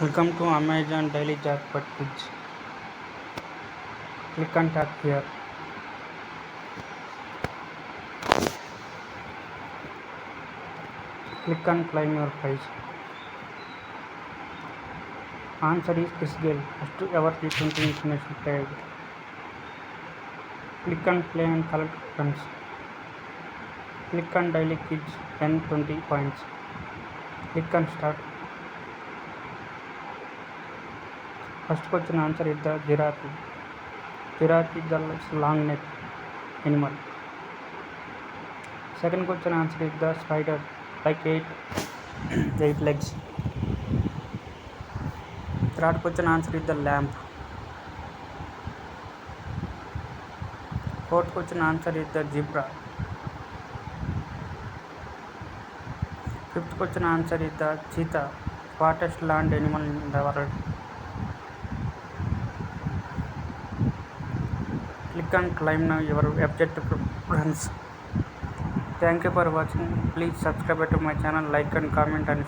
Welcome to Amazon Daily Jackpot Quiz. Click and tap here. Click and claim your prize. Answer is Chris Gale, first ever T20 international player. Click and play and collect runs. Click on daily quiz, earn 20 points. Click and start. First question answer is the giraffe. Giraffe is the long neck animal. Second question answer is the spider, like eight legs. Third question answer is the lamp. Fourth question answer is the zebra. Fifth question answer is the cheetah, fastest land animal in the world. Click and claim now your objective runs. Thank you for watching. Please subscribe to my channel, like and comment and